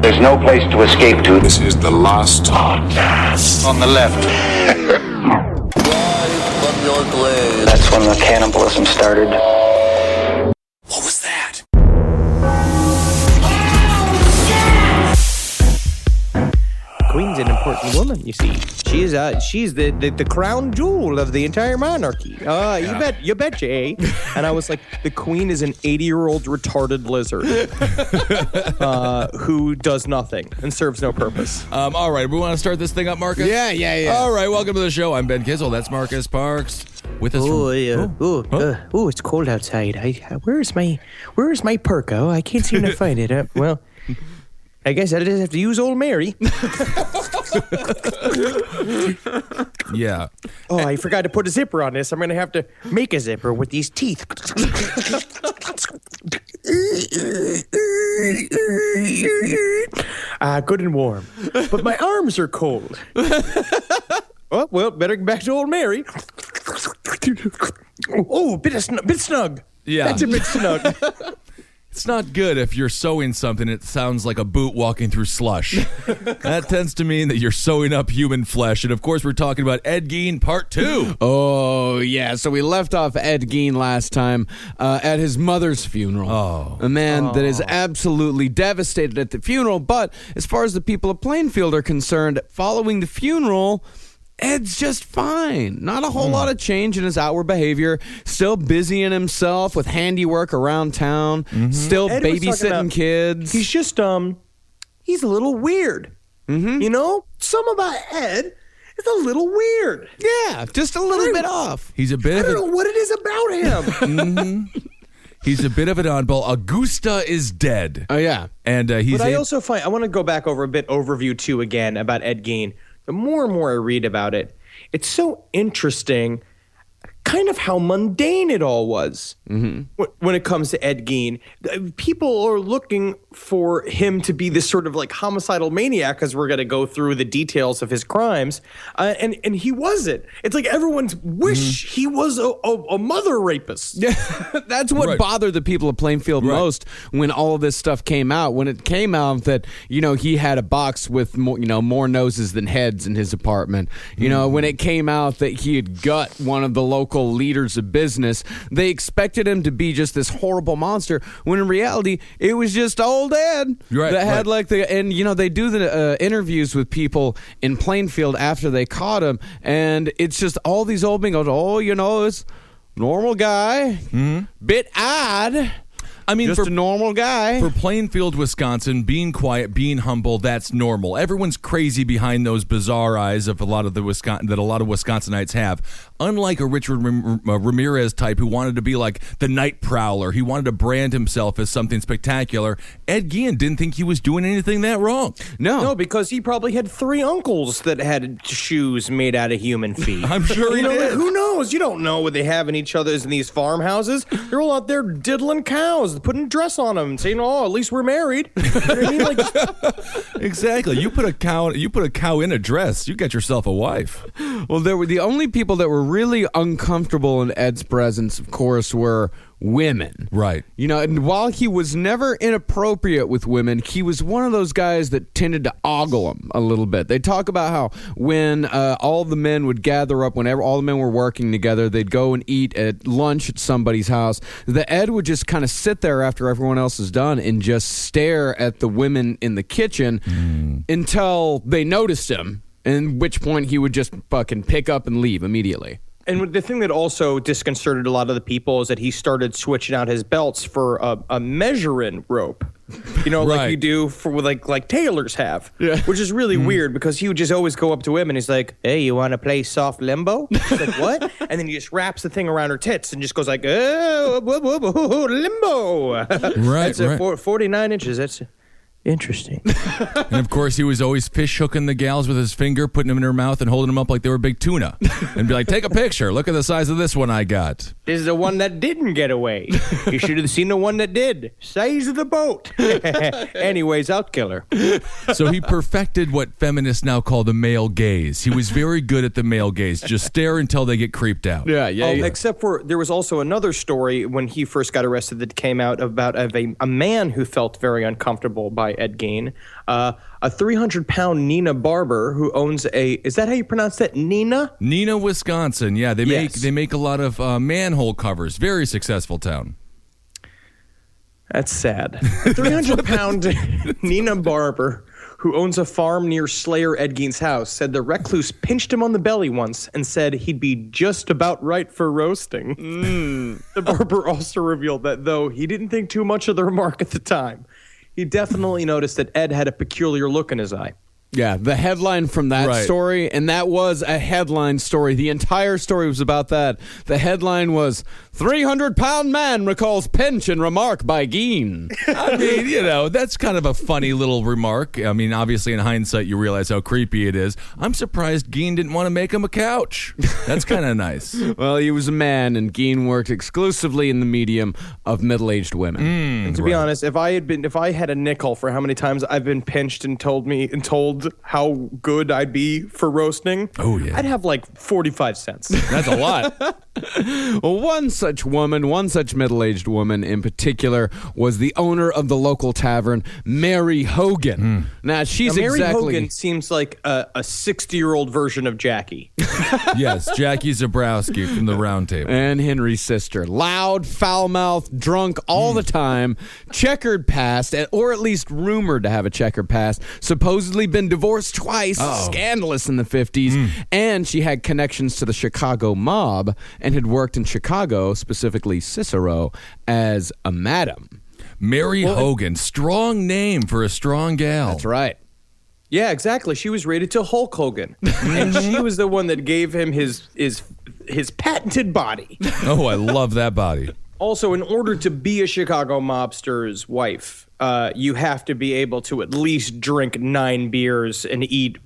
There's no place to escape to. This is the last podcast. On the left. From your grave. That's when the cannibalism started. What was that? Queen's an important woman, you see. She's the crown jewel of the entire monarchy. You betcha, eh? And I was like, the Queen is an 80-year-old retarded lizard who does nothing and serves no purpose. All right, we want to start this thing up, Marcus? Yeah. All right, welcome to the show. I'm Ben Kissel. That's Marcus Parks. With us It's cold outside. Where's my perk? Oh, I can't seem to find it. Well, I guess I just have to use old Mary. Yeah. Oh, I forgot to put a zipper on this. I'm going to have to make a zipper with these teeth. Good and warm. But my arms are cold. Oh, well, better get back to old Mary. Oh, bit snug. Yeah. That's a bit snug. It's not good if you're sewing something, it sounds like a boot walking through slush. That tends to mean that you're sewing up human flesh. And of course, we're talking about Ed Gein Part 2. Oh, yeah. So we left off Ed Gein last time at his mother's funeral. Oh. A man that is absolutely devastated at the funeral. But as far as the people of Plainfield are concerned, following the funeral, Ed's just fine. Not a whole lot of change in his outward behavior. Still busying himself with handiwork around town. Still Ed was babysitting talking about- kids. He's just, he's a little weird. You know? Something about Ed is a little weird. Yeah, just a little bit off. He's a bit I of don't know what it is about him. He's a bit of an oddball. Augusta is dead. Oh, yeah. And he's But I also find, I want to go back over a bit overview too again about Ed Gein. The more and more I read about it, it's so interesting kind of how mundane it all was when it comes to Ed Gein. People are looking for him to be this sort of like homicidal maniac as we're going to go through the details of his crimes. And he wasn't. It's like everyone's wish he was a mother rapist. Yeah, that's what Right. bothered the people of Plainfield most when all of this stuff came out. When it came out that, he had a box with more noses than heads in his apartment. When it came out that he had gut one of the local leaders of business, they expected him to be just this horrible monster, when in reality, it was just old Ed that had they do the interviews with people in Plainfield after they caught him, and it's just all these old men go, it's normal guy, bit odd. I mean, just a normal guy. For Plainfield, Wisconsin, being quiet, being humble, that's normal. Everyone's crazy behind those bizarre eyes of a lot of Wisconsinites have. Unlike a Richard Ramirez type who wanted to be like the night prowler, he wanted to brand himself as something spectacular. Ed Gein didn't think he was doing anything that wrong. No, because he probably had 3 uncles that had shoes made out of human feet. I'm sure he did. Who knows? You don't know what they have in each other's in these farmhouses. They're all out there diddling cows, putting dress on them, and saying, "Oh, at least we're married." You know what I mean? Like, Exactly. You put a cow in a dress, you got yourself a wife. Well, there were the only people that were really uncomfortable in Ed's presence, of course, were women. Right. And while he was never inappropriate with women, he was one of those guys that tended to ogle them a little bit. They talk about how when all the men would gather up, whenever all the men were working together, they'd go and eat at lunch at somebody's house. The Ed would just kind of sit there after everyone else is done and just stare at the women in the kitchen until they noticed him, in which point he would just fucking pick up and leave immediately. and the thing that also disconcerted a lot of the people is that he started switching out his belts for a measuring rope. Like Right. you do for like tailors have, Yeah. which is really weird because he would just always go up to him and he's like, "Hey, you want to play soft limbo?" She's like, "What?" And then he just wraps the thing around her tits and just goes like, "Oh, limbo." Right, That's 49 inches. That's interesting. And of course, he was always fish hooking the gals with his finger, putting them in her mouth and holding them up like they were big tuna. And be like, take a picture. Look at the size of this one I got. This is the one that didn't get away. You should have seen the one that did. Size of the boat. Anyways, I'll kill her. So he perfected what feminists now call the male gaze. He was very good at the male gaze. Just stare until they get creeped out. Yeah. Except for there was also another story when he first got arrested that came out about a man who felt very uncomfortable by by Ed Gein. A 300-pound Nina Barber who owns is that how you pronounce that? Nina, Wisconsin. Yeah, they Yes. make a lot of manhole covers. Very successful town. That's sad. A 300-pound Nina Barber, who owns a farm near Slayer Ed Gein's house, said the recluse pinched him on the belly once and said he'd be just about right for roasting. The barber also revealed that though he didn't think too much of the remark at the time, he definitely noticed that Ed had a peculiar look in his eye. Yeah, the headline from that story, and that was a headline story. The entire story was about that. The headline was 300-pound man recalls pinch and remark by Gein. I mean, that's kind of a funny little remark. I mean, obviously, in hindsight, you realize how creepy it is. I'm surprised Gein didn't want to make him a couch. That's kind of nice. Well, he was a man, and Gein worked exclusively in the medium of middle-aged women. And to be honest, if I had a nickel for how many times I've been pinched and told how good I'd be for roasting, I'd have like 45 cents. That's a lot. Well, one such middle-aged woman in particular was the owner of the local tavern, Mary Hogan. Now, Mary Hogan seems like a 60-year-old version of Jackie. Yes, Jackie Zabrowski from the Round Table. And Henry's sister. Loud, foul-mouthed, drunk all the time, checkered past, or at least rumored to have a checkered past, supposedly been divorced twice, scandalous in the 50s, and she had connections to the Chicago mob and had worked in Chicago, specifically Cicero, as a madam. Mary Hogan, strong name for a strong gal. That's right. Yeah, exactly. She was rated to Hulk Hogan, and she was the one that gave him his patented body. Oh, I love that body. Also, in order to be a Chicago mobster's wife, you have to be able to at least drink 9 beers and eat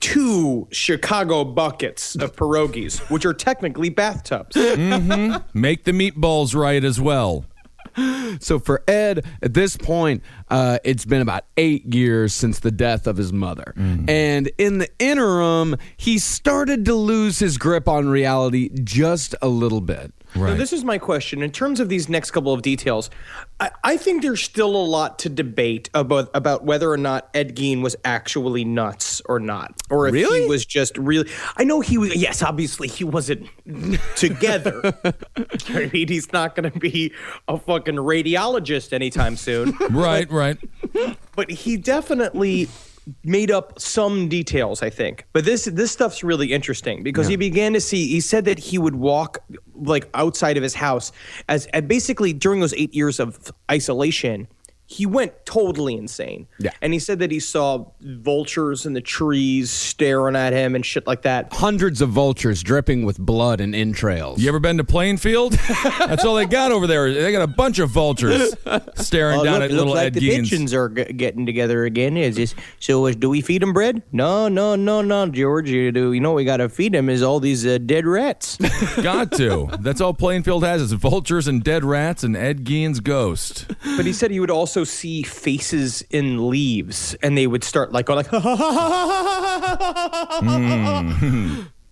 2 Chicago buckets of pierogies, which are technically bathtubs. Make the meatballs right as well. So for Ed, at this point, it's been about 8 years since the death of his mother. And in the interim, he started to lose his grip on reality just a little bit. Right. So this is my question. In terms of these next couple of details, I think there's still a lot to debate about whether or not Ed Gein was actually nuts or not. Or if he was just really... I know he was... Yes, obviously he wasn't together. I mean, he's not going to be a fucking radiologist anytime soon. Right. But he definitely made up some details, I think. But this stuff's really interesting because he began to see, he said that he would walk like outside of his house and basically during those 8 years of isolation, he went totally insane. Yeah. And he said that he saw vultures in the trees staring at him and shit like that. Hundreds of vultures dripping with blood and entrails. You ever been to Plainfield? That's all they got over there. They got a bunch of vultures staring down at little Ed Gein's. The pigeons are getting together again. Is this so? Do we feed them bread? No, George. You know what we got to feed them is all these dead rats. Got to. That's all Plainfield has is vultures and dead rats and Ed Gein's ghost. But he said he would also see faces in leaves, and they would start like going like,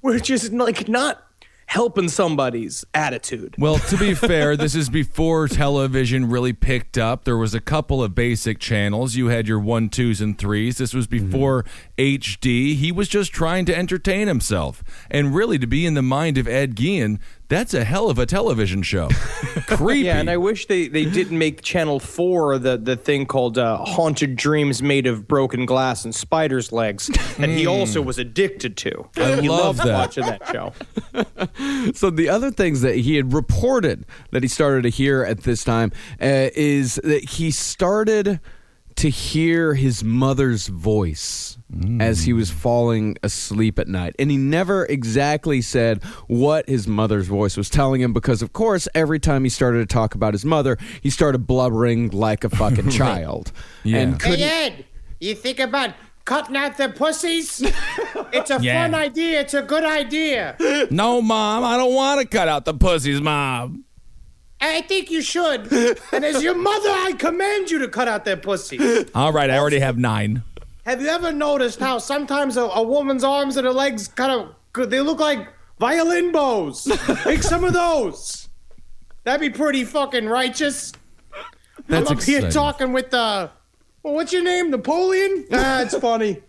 which is like not helping somebody's attitude. Well, to be fair, this is before television really picked up. There was a couple of basic channels. You had your 1, 2s, and 3s. This was before HD. He was just trying to entertain himself. And really, to be in the mind of Ed Gein, that's a hell of a television show. Creepy. Yeah, and I wish they didn't make Channel 4 the thing called Haunted Dreams Made of Broken Glass and Spider's Legs that he also was addicted to. He love loved that. watching that show. So the other things that he had reported that he started to hear at this time is that he started to hear his mother's voice as he was falling asleep at night. And he never exactly said what his mother's voice was telling him because, of course, every time he started to talk about his mother, he started blubbering like a fucking child. Yeah. And Hey, Ed, you think about cutting out the pussies? It's a fun idea. It's a good idea. No, Mom, I don't want to cut out the pussies, Mom. I think you should. And as your mother, I command you to cut out that pussy. All right, I already have 9. Have you ever noticed how sometimes a woman's arms and her legs they look like violin bows? Make some of those. That'd be pretty fucking righteous. That's I'm up here exciting. talking with the well, what's your name? Napoleon? Ah, it's funny.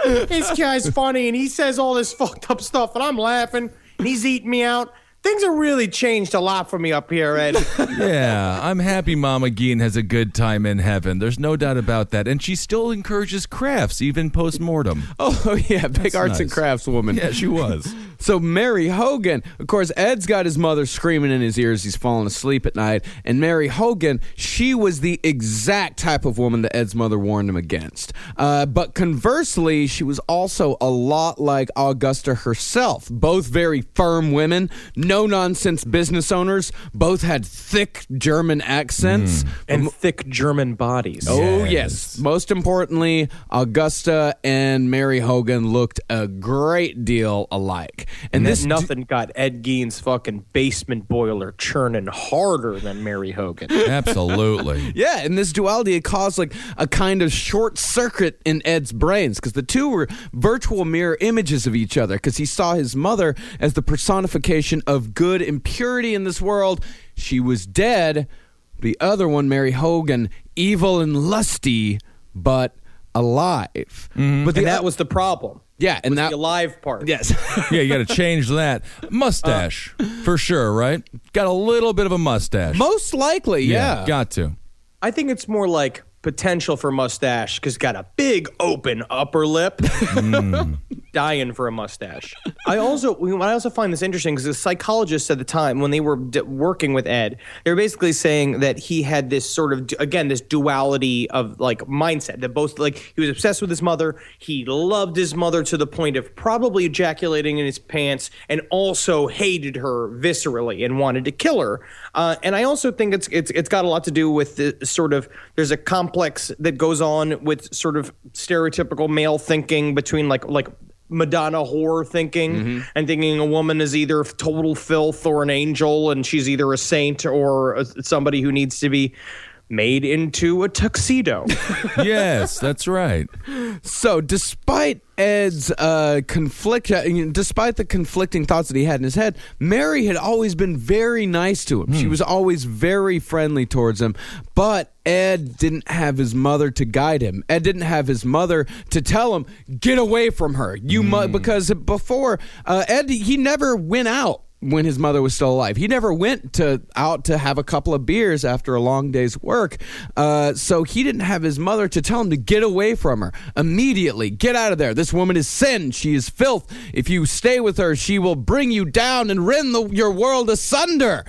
This guy's funny, and he says all this fucked up stuff, and I'm laughing, and he's eating me out. Things have really changed a lot for me up here, Ed. Yeah, I'm happy Mama Gein has a good time in heaven. There's no doubt about that. And she still encourages crafts, even post-mortem. Oh, yeah, big arts and crafts woman. Yeah, she was. So Mary Hogan, of course, Ed's got his mother screaming in his ears. He's falling asleep at night. And Mary Hogan, she was the exact type of woman that Ed's mother warned him against. But conversely, she was also a lot like Augusta herself. Both very firm women, no-nonsense business owners. Both had thick German accents. And thick German bodies. Oh, yes. Most importantly, Augusta and Mary Hogan looked a great deal alike. And this nothing got Ed Gein's fucking basement boiler churning harder than Mary Hogan. Absolutely. Yeah, and this duality had caused like a kind of short circuit in Ed's brains because the two were virtual mirror images of each other because he saw his mother as the personification of good and purity in this world. She was dead. The other one, Mary Hogan, evil and lusty, but alive. But That was the problem. Yeah, and that The alive part. yes. Yeah, you got to change that. Mustache, for sure, right? Got a little bit of a mustache. Most likely, yeah. Got to. I think it's more like potential for mustache because got a big open upper lip. Dying for a mustache. I also find this interesting because the psychologists at the time when they were working with Ed, they were basically saying that he had this sort of, again, this duality of like mindset that both like he was obsessed with his mother. He loved his mother to the point of probably ejaculating in his pants and also hated her viscerally and wanted to kill her. And I also think it's got a lot to do with the sort of, there's a complex that goes on with sort of stereotypical male thinking between like Madonna whore thinking and thinking a woman is either total filth or an angel and she's either a saint or somebody who needs to be made into a tuxedo. Yes, that's right. So despite Ed's despite the conflicting thoughts that he had in his head, Mary had always been very nice to him. She was always very friendly towards him, but Ed didn't have his mother to guide him. Ed didn't have his mother to tell him, get away from her. Because before, Ed, he never went out when his mother was still alive. He never went out to have a couple of beers after a long day's work. So he didn't have his mother to tell him to get away from her immediately. Get out of there. This woman is sin. She is filth. If you stay with her, she will bring you down and rend your world asunder.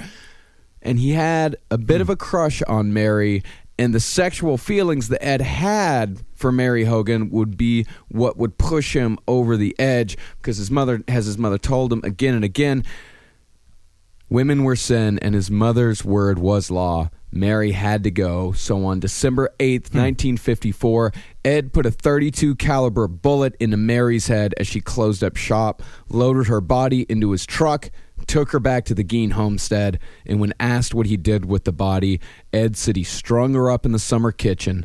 And he had a bit of a crush on Mary, and the sexual feelings that Ed had for Mary Hogan would be what would push him over the edge because his mother told him again and again, women were sin and his mother's word was law. Mary had to go. So on December 8th, 1954, Ed put a .32 caliber bullet into Mary's head as she closed up shop, loaded her body into his truck, took her back to the Gein homestead, and when asked what he did with the body, Ed said he strung her up in the summer kitchen,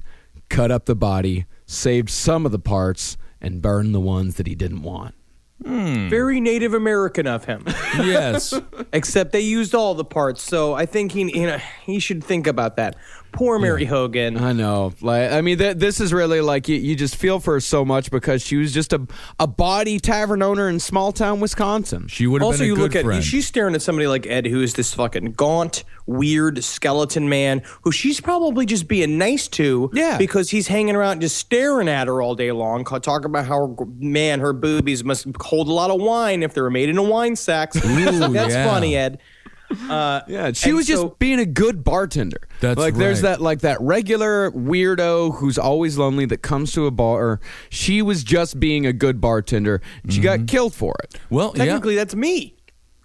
cut up the body, saved some of the parts, and burned the ones that he didn't want. Very Native American of him. Yes. Except they used all the parts, so I think he should think about that. Poor Mary Hogan. I know. This is really like you just feel for her so much because she was just a bawdy tavern owner in small town Wisconsin. She would have Also, been a you good look friend. at she's staring at somebody like Ed, who is this fucking gaunt, weird skeleton man who she's probably just being nice to, because he's hanging around just staring at her all day long, talking about how her boobies must hold a lot of wine if they were made into wine sacks. That's funny, Ed. She was just being a good bartender. That's like there's right. that regular weirdo who's always lonely that comes to a bar. She was just being a good bartender. And she got killed for it. Well, Technically, that's me.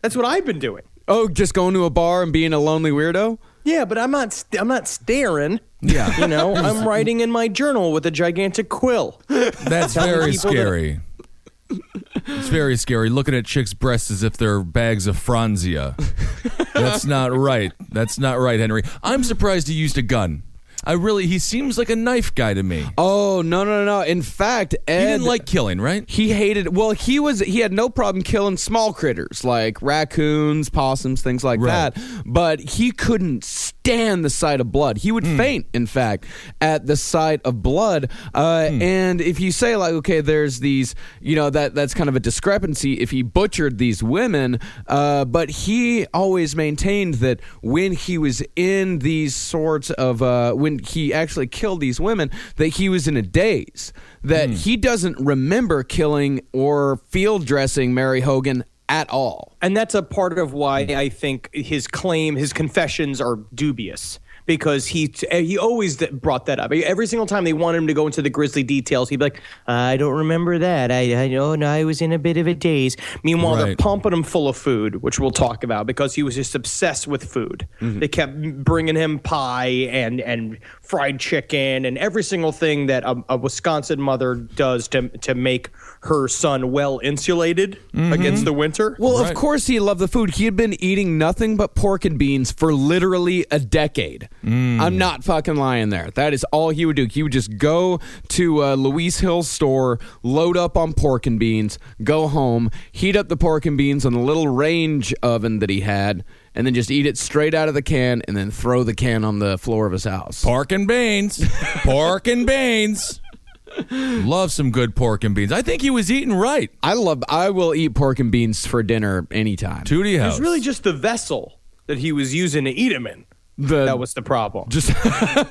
That's what I've been doing. Oh, just going to a bar and being a lonely weirdo? Yeah, but I'm not staring. Yeah. I'm writing in my journal with a gigantic quill. That's very scary. It's very scary. Looking at chicks' breasts as if they're bags of Franzia. That's not right. That's not right, Henry. I'm surprised he used a gun. He seems like a knife guy to me. Oh, no. In fact, Ed... He didn't like killing, right? He hated... Well, he had no problem killing small critters like raccoons, possums, things like that. But he couldn't stand stand the sight of blood. He would faint, in fact, at the sight of blood. And if you say, like, okay, there's these, that's kind of a discrepancy if he butchered these women, but he always maintained that when he was in these sorts of, when he actually killed these women, that he was in a daze, that he doesn't remember killing or field dressing Mary Hogan at all. And that's a part of why I think his confessions are dubious. Because he always brought that up. Every single time they wanted him to go into the grisly details, he'd be like, I don't remember that. I know I was in a bit of a daze. Meanwhile, they're pumping him full of food, which we'll talk about, because he was just obsessed with food. They kept bringing him pie and fried chicken and every single thing that a Wisconsin mother does to make her son well insulated against the winter. Well, of course he loved the food. He had been eating nothing but pork and beans for literally a decade. I'm not fucking lying there. That is all he would do. He would just go to Louise Hill's store, load up on pork and beans, go home, heat up the pork and beans on the little range oven that he had, and then just eat it straight out of the can and then throw the can on the floor of his house. Pork and beans. Pork and beans. Love some good pork and beans. I think he was eating right. I will eat pork and beans for dinner anytime. Tootie House. It's really just the vessel that he was using to eat him in. That was the problem.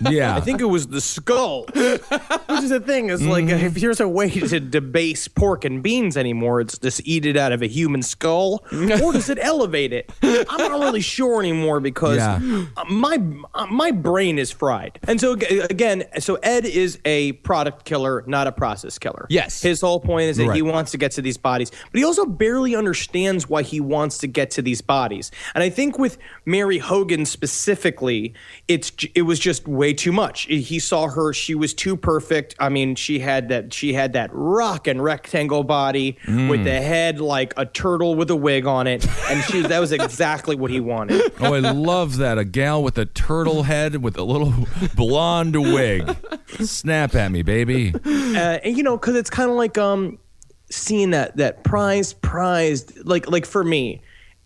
Yeah. I think it was the skull. Which is the thing, is like, if there's a way to debase pork and beans anymore, it's just eat it out of a human skull, or does it elevate it? I'm not really sure anymore, because my brain is fried. And so again, Ed is a product killer, not a process killer. Yes. His whole point is that he wants to get to these bodies, but he also barely understands why he wants to get to these bodies. And I think with Mary Hogan specifically, it was just way too much. He saw her; she was too perfect. I mean, she had that rockin' rectangle body with the head like a turtle with a wig on it, and that was exactly what he wanted. Oh, I love that. A gal with a turtle head with a little blonde wig. Snap at me, baby. And because it's kind of like seeing that prized like for me.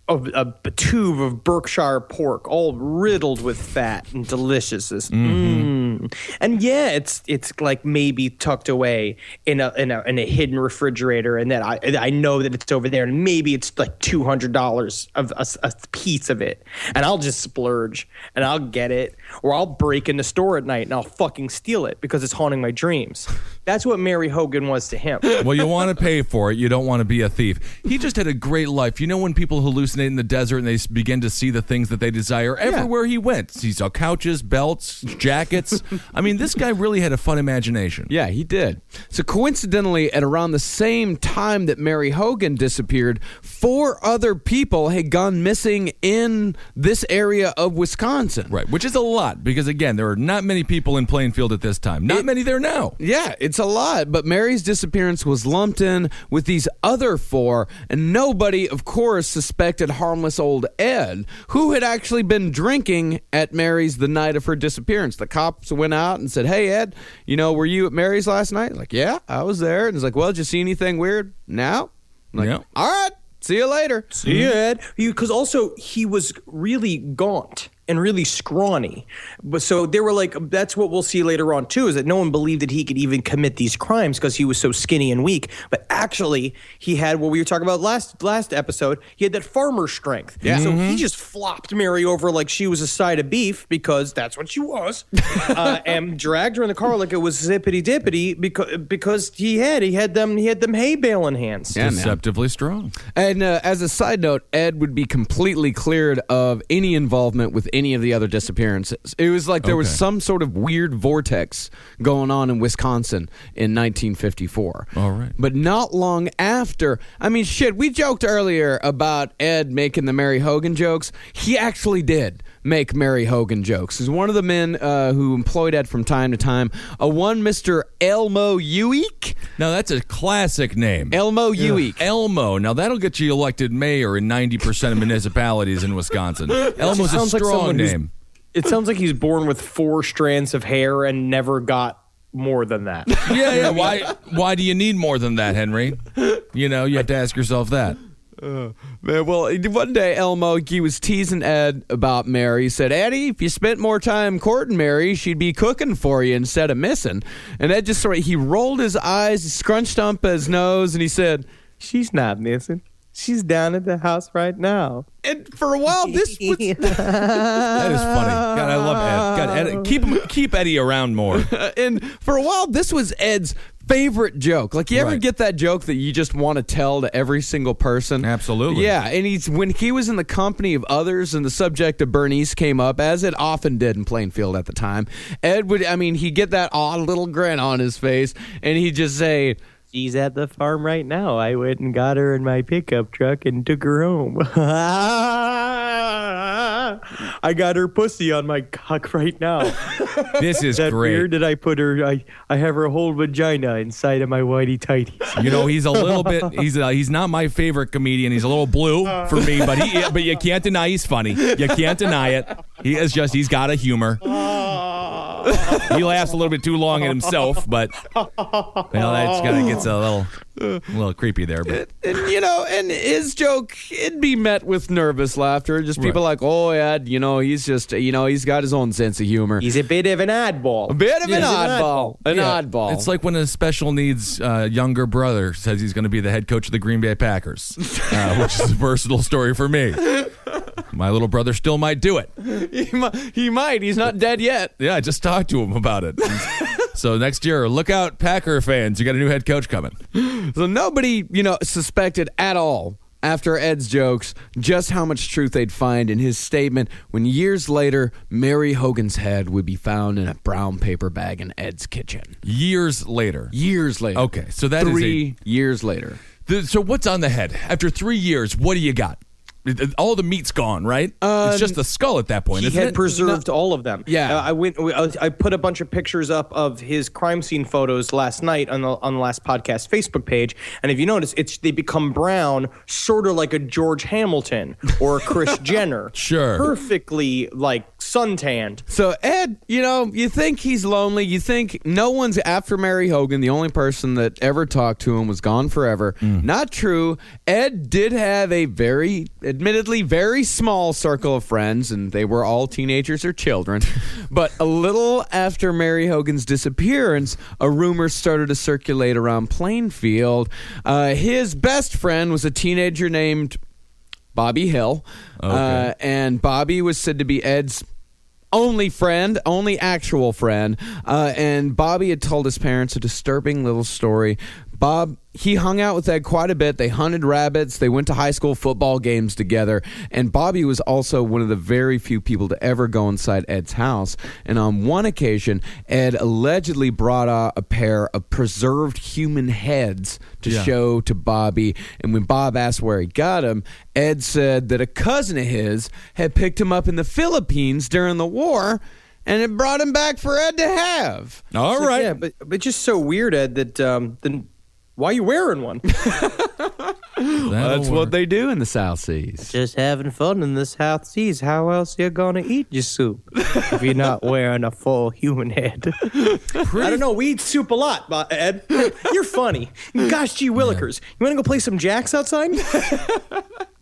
A tube of Berkshire pork, all riddled with fat and deliciousness. And yeah, it's like maybe tucked away in a hidden refrigerator, and that I know that it's over there, and maybe it's like $200 of a piece of it, and I'll just splurge and I'll get it, or I'll break in the store at night and I'll fucking steal it because it's haunting my dreams. That's what Mary Hogan was to him. Well, you want to pay for it. You don't want to be a thief. He just had a great life. You know, when people hallucinate in the desert and they begin to see the things that they desire everywhere he went. He saw couches, belts, jackets. I mean, this guy really had a fun imagination. Yeah, he did. So coincidentally, at around the same time that Mary Hogan disappeared, 4 other people had gone missing in this area of Wisconsin. Right, which is a lot because, again, there are not many people in Plainfield at this time. Not many there now. Yeah, it's a lot, but Mary's disappearance was lumped in with these other 4, and nobody, of course, suspected harmless old Ed, who had actually been drinking at Mary's the night of her disappearance. The cops went out and said, hey, Ed, were you at Mary's last night? Like, yeah, I was there. And he's like, well, did you see anything weird? No. I'm like, all right, see you later. See you, Ed. Because also, he was really gaunt and really scrawny. But so they were like, that's what we'll see later on too, is that no one believed that he could even commit these crimes because he was so skinny and weak. But actually, he had what we were talking about last episode. He had that farmer strength. Yeah. So he just flopped Mary over like she was a side of beef, because that's what she was, and dragged her in the car like it was zippity dippity because he had them hay baling hands. Yeah, deceptively strong. And as a side note, Ed would be completely cleared of any involvement with any of the other disappearances. It was like there was some sort of weird vortex going on in Wisconsin in 1954. All right. But not long after, I mean, shit, we joked earlier about Ed making the Mary Hogan jokes. He actually did make Mary Hogan jokes. He's one of the men who employed Ed from time to time. One Mr. Elmo Ueek. Now, that's a classic name. Elmo Ueek. Elmo. Now, that'll get you elected mayor in 90% of municipalities in Wisconsin. Elmo's a strong name. It sounds like he's born with 4 strands of hair and never got more than that. Yeah. Why do you need more than that, Henry? You have to ask yourself that. Man, well, one day Elmo, he was teasing Ed about Mary. He said, Eddie, if you spent more time courting Mary, she'd be cooking for you instead of missing. And Ed just he rolled his eyes, he scrunched up his nose, and he said, She's not missing. She's down at the house right now. and for a while, this was... That is funny. God, I love Ed. God, Ed, keep Eddie around more. And for a while, this was Ed's favorite joke. Like, you ever Right. get that joke that you just want to tell to every single person? Absolutely. Yeah, and when he was in the company of others and the subject of Bernice came up, as it often did in Plainfield at the time, Ed would, he'd get that odd little grin on his face, and he'd just say... She's at the farm right now. I went and got her in my pickup truck and took her home. I got her pussy on my cock right now. This is That great. weird that I put her, I have her whole vagina inside of my whitey tighties. You know, he's a little bit. He's not my favorite comedian. He's a little blue for me, but you can't deny he's funny. You can't deny it. He's got a humor. He laughs a little bit too long at himself, but that's kind of gets a little creepy there. But And his joke, it'd be met with nervous laughter. Just people like, oh, Ed, he's just, he's got his own sense of humor. He's a bit of an oddball. A bit of an He's oddball. An Yeah, oddball. It's like when a special needs younger brother says he's going to be the head coach of the Green Bay Packers, which is a personal story for me. My little brother still might do it. He might. He's not dead yet. Yeah, I just talked to him about it. So next year, look out, Packer fans. You got a new head coach coming. So nobody, suspected at all after Ed's jokes just how much truth they'd find in his statement when years later, Mary Hogan's head would be found in a brown paper bag in Ed's kitchen. Years later. Years later. Okay, so that is 3 years later. So what's on the head? After 3 years, what do you got? All the meat's gone, right? It's just the skull at that point, He isn't had it? preserved all of them. Yeah. I put a bunch of pictures up of his crime scene photos last night on the last podcast Facebook page, and if you notice, they become brown, sort of like a George Hamilton or a Kris Jenner. Sure. Perfectly like suntanned. So Ed, you think he's lonely. You think no one's after Mary Hogan. The only person that ever talked to him was gone forever. Not true. Ed did have a admittedly very small circle of friends, and they were all teenagers or children. But a little after Mary Hogan's disappearance, a rumor started to circulate around Plainfield. His best friend was a teenager named Bobby Hill. Okay. And Bobby was said to be Ed's only actual friend. And Bobby had told his parents a disturbing little story. He hung out with Ed quite a bit. They hunted rabbits. They went to high school football games together. And Bobby was also one of the very few people to ever go inside Ed's house. And on one occasion, Ed allegedly brought out a pair of preserved human heads to show to Bobby. And when Bob asked where he got them, Ed said that a cousin of his had picked him up in the Philippines during the war and it brought him back for Ed to have. All So, right. Yeah, but just so weird, Ed, that then why are you wearing one? That's what they do in the South Seas. Just having fun in the South Seas. How else you gonna eat your soup if you're not wearing a full human head? I don't know. We eat soup a lot, Ed. You're funny. Gosh, gee willikers. You want to go play some jacks outside?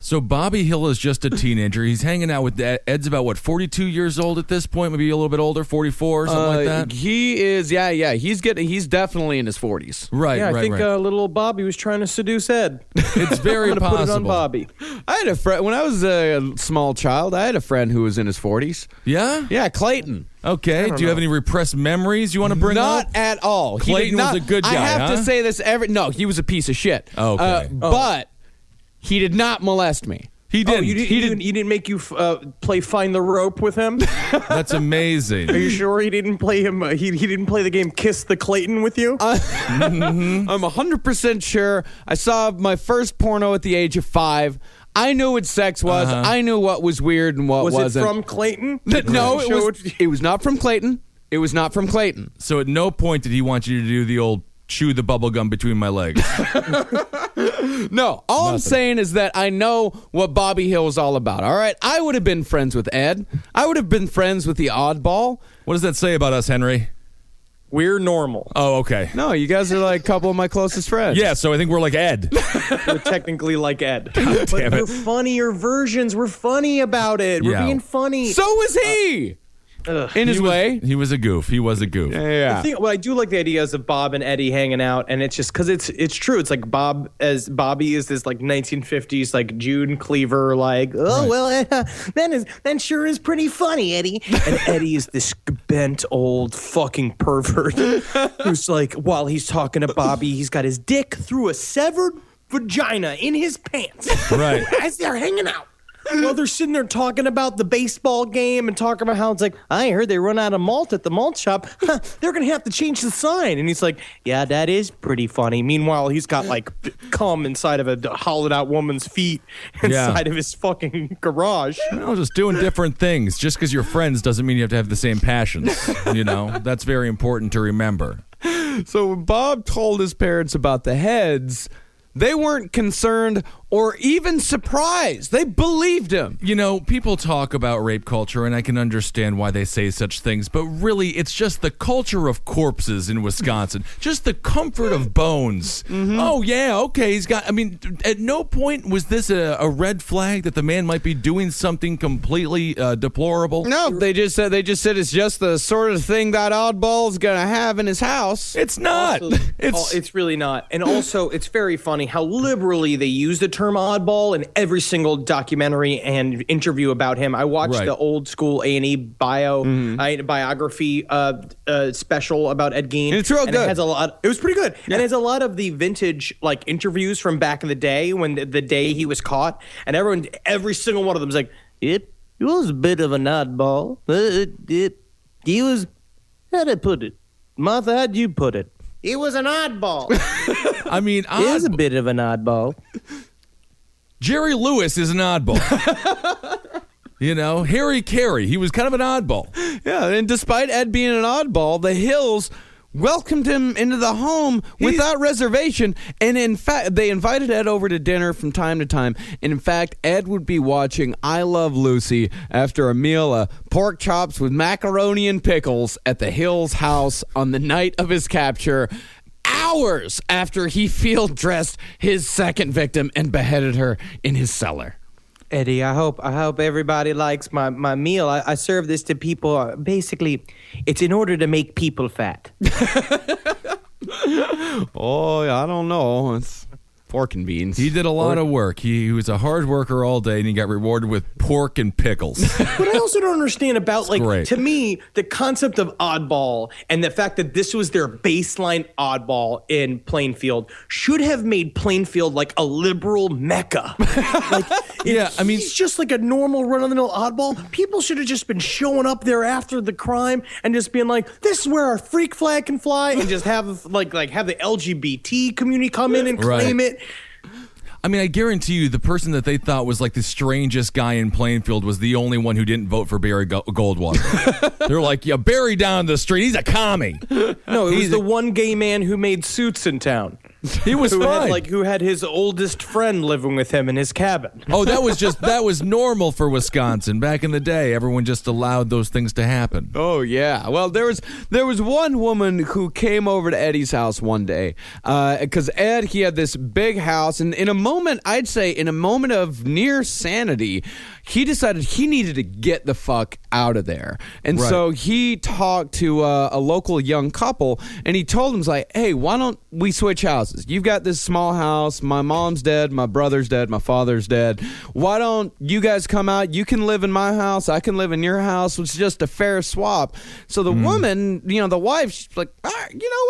So Bobby Hill is just a teenager. He's hanging out with Ed's about 42 years old at this point, maybe a little bit older, 44 or something like that. He is, yeah. He's definitely in his 40s. Right, Yeah, I right, think right. little Bobby was trying to seduce Ed. It's very I'm gonna possible. put it on Bobby. I had a friend when I was a small child. I had a friend who was in his 40s. Yeah? Yeah, Clayton. Okay. Do you have any repressed memories you want to bring Not up? at all. He Clayton did not, was a good guy, I have huh? to say this No, he was a piece of shit. Okay. But he did not molest me. He didn't. You didn't make you play find the rope with him? That's amazing. Are you sure he didn't play him? He didn't play the game Kiss the Clayton with you? I'm 100% sure. I saw my first porno at the age of 5. I knew what sex was. I knew what was weird and what Was wasn't. it from Clayton? No, Show it was not from Clayton. It was not from Clayton. So at no point did he want you to do the old chew the bubble gum between my legs. No, all I'm saying is that I know what Bobby Hill is all about. All right, I would have been friends with Ed. I would have been friends with the oddball. What does that say about us, Henry? We're normal. Oh, okay. No, you guys are like a couple of my closest friends. Yeah, so I think we're like Ed. We're technically like Ed. damn But it. we're funnier versions. We're funny about it. We're Yeah. being funny. So was he. In his way. He was a goof. Yeah. What I do like the ideas of Bob and Eddie hanging out, and it's just because it's true. It's like Bobby is this like 1950s like June Cleaver, like that sure is pretty funny, Eddie. And Eddie is this bent old fucking pervert who's like, while he's talking to Bobby, he's got his dick through a severed vagina in his pants, Right. as they're hanging out. Well, they're sitting there talking about the baseball game and talking about how it's like, I heard they run out of malt at the malt shop. They're going to have to change the sign. And he's like, yeah, that is pretty funny. Meanwhile, he's got like cum inside of a hollowed out woman's feet inside of his fucking garage. Well, just doing different things. Just because you're friends doesn't mean you have to have the same passions. That's very important to remember. So when Bob told his parents about the heads, they weren't concerned or even surprised. They believed him. People talk about rape culture, and I can understand why they say such things, but really, it's just the culture of corpses in Wisconsin. Just the comfort of bones. Mm-hmm. Oh, yeah, okay, at no point was this a red flag that the man might be doing something completely deplorable. No, they just said it's just the sort of thing that oddball's gonna have in his house. It's not. Also, it's really not. And also, it's very funny how liberally they use the term oddball in every single documentary and interview about him. I watched the old school A&E biography special about Ed Gein. And it's real good. It was pretty good. Yeah. And it has a lot of the vintage like interviews from back in the day when the day he was caught. And every single one of them is like, it was a bit of an oddball. He was, how'd I put it? Martha, how'd you put it? He was an oddball. He is a bit of an oddball. Jerry Lewis is an oddball. Harry Carey, he was kind of an oddball. Yeah, and despite Ed being an oddball, the Hills welcomed him into the home without reservation. And in fact, they invited Ed over to dinner from time to time. And in fact, Ed would be watching I Love Lucy after a meal of pork chops with macaroni and pickles at the Hills house on the night of his capture, hours after he field dressed his second victim and beheaded her in his cellar. Eddie, I hope everybody likes my meal. I serve this to people. Basically, it's in order to make people fat. Oh, I don't know. It's pork and beans. He did a lot of work. He was a hard worker all day, and he got rewarded with pork and pickles. But I also don't understand about, great. to me, the concept of oddball and the fact that this was their baseline oddball in Plainfield should have made Plainfield like a liberal mecca. He's just like a normal run-of-the-mill oddball. People should have just been showing up there after the crime and just being like, this is where our freak flag can fly, and just have have the LGBT community come in and claim it. I guarantee you the person that they thought was like the strangest guy in Plainfield was the only one who didn't vote for Barry Goldwater. They're like, yeah, Barry down the street, he's a commie. No, it was the one gay man who made suits in town. He was fine. Who had his oldest friend living with him in his cabin. Oh, that was normal for Wisconsin back in the day. Everyone just allowed those things to happen. Oh yeah. Well, there was one woman who came over to Eddie's house one day because Ed, he had this big house, and in a moment of near sanity, he decided he needed to get the fuck out of there. And so he talked to a local young couple, and he told them, like, hey, why don't we switch houses? You've got this small house. My mom's dead. My brother's dead. My father's dead. Why don't you guys come out? You can live in my house. I can live in your house. It's just a fair swap. So the woman, the wife, she's like, all right, you know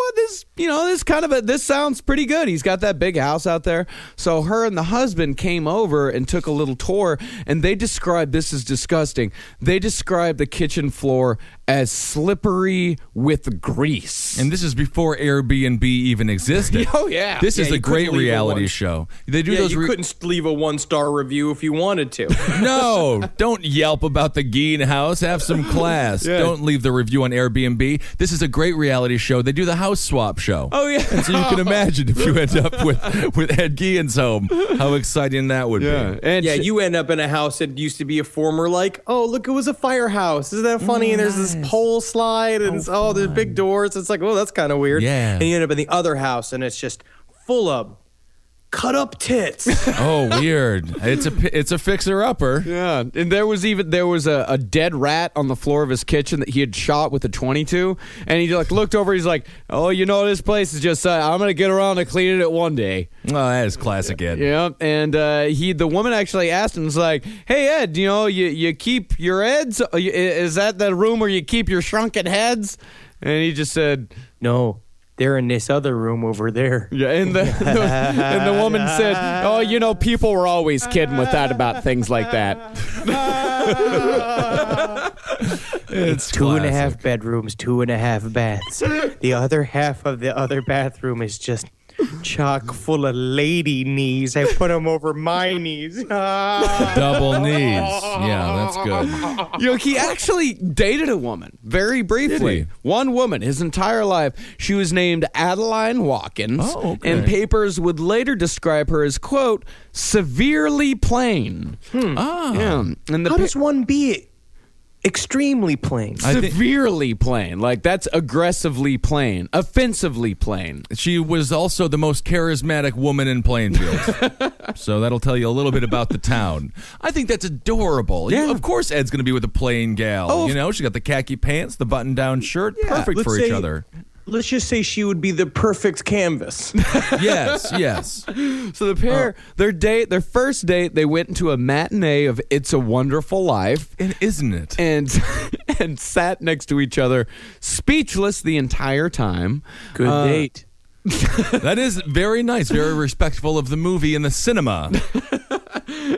what? This sounds pretty good. He's got that big house out there. So her and the husband came over and took a little tour, and they described, this is disgusting, they described the kitchen floor as slippery with grease. And this is before Airbnb even existed. Oh, yeah. This is a great reality show. They do those. You couldn't leave a 1-star review if you wanted to. No, don't Yelp about the Gein house. Have some class. Yeah. Don't leave the review on Airbnb. This is a great reality show. They do the house swap show. Oh, yeah. And so you can imagine if you end up with Ed Gein's home, how exciting that would be. And you end up in a house that used to be a former, oh, look, it was a firehouse. Isn't that funny? And there's this pole slide and there's big doors. It's like, oh, that's kind of weird. Yeah. And you end up in the other house and it's just full of cut up tits. Oh, weird. It's a fixer-upper. Yeah, and there was a dead rat on the floor of his kitchen that he had shot with a .22, and he like looked over. He's like, "Oh, this place is just. I'm gonna get around to cleaning it one day." Oh, that is classic Ed. Yeah, and the woman actually asked him, was like, "Hey Ed, you keep your heads? Is that the room where you keep your shrunken heads?" And he just said, No, they're in this other room over there. "Yeah." And the woman said, "Oh, people were always kidding with that about things like that." It's 2.5 bedrooms, 2.5 baths. The other half of the other bathroom is just chock full of lady knees. I put them over my knees. Double knees. Yeah, that's good. He actually dated a woman very briefly. Did he? One woman, his entire life. She was named Adeline Watkins, Oh, okay. and papers would later describe her as, quote, severely plain. Ah. Yeah. And How does one be extremely plain? severely plain. Like, that's aggressively plain, offensively plain. She was also the most charismatic woman in Plainfield. So that'll tell you a little bit about the town. I think that's adorable. Yeah. Of course Ed's going to be with a plain gal. Oh, She got the khaki pants, the button-down shirt. Perfect Let's for each say- other. Let's just say she would be the perfect canvas. Yes. So the pair, their first date, they went into a matinee of It's a Wonderful Life. And isn't it? And sat next to each other, speechless the entire time. Good date. That is very nice, very respectful of the movie and the cinema.